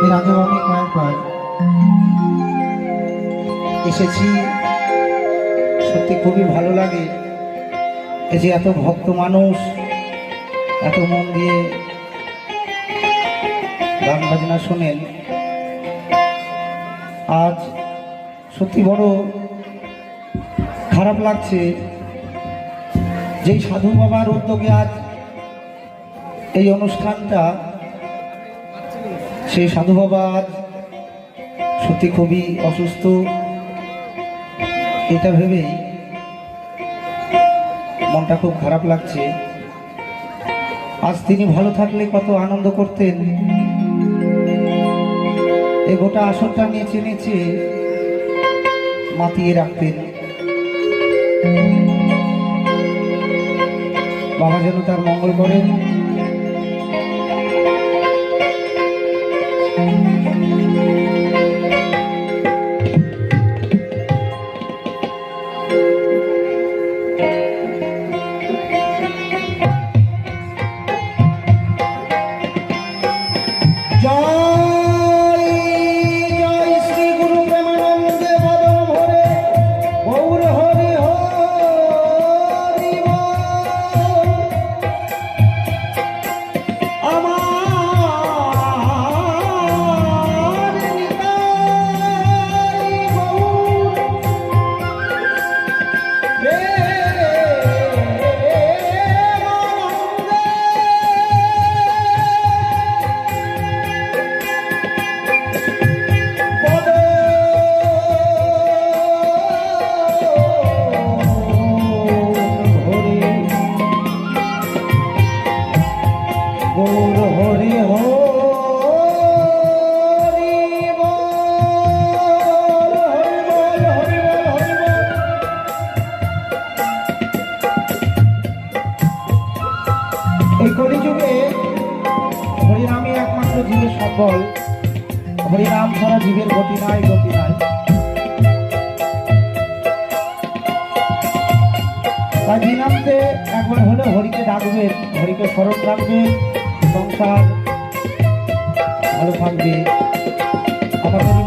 এর আগেও আমি কয়েকবার এসেছি, সত্যি খুবই ভালো লাগে। এই যে এত ভক্ত মানুষ এত মন দিয়ে গান বাজনা শোনেন, আজ সত্যি বড় খারাপ লাগছে। যেই সাধু বাবার উদ্যোগে আজ এই অনুষ্ঠানটা, সেই সাধু বাবা আজ সত্যি খুবই অসুস্থ। এটা ভেবেই মনটা খুব খারাপ লাগছে। আজ তিনি ভালো থাকলে কত আনন্দ করতেন। এই গোটা আসনটা নেচে নেচে মাতিয়ে রাখতেন। বাবা যেন তার মঙ্গল করেন। এই কলিযুগে হরিনামই একমাত্র জীবের সম্বল। হরিনাম ছাড়া জীবের গতি নাই, গতি নাই। তাই দিনান্তে একবার হলে হরিকে ডাকবেন, হরিকে স্মরণ রাখবেন, সংসার ভালো থাকবে। আমাদের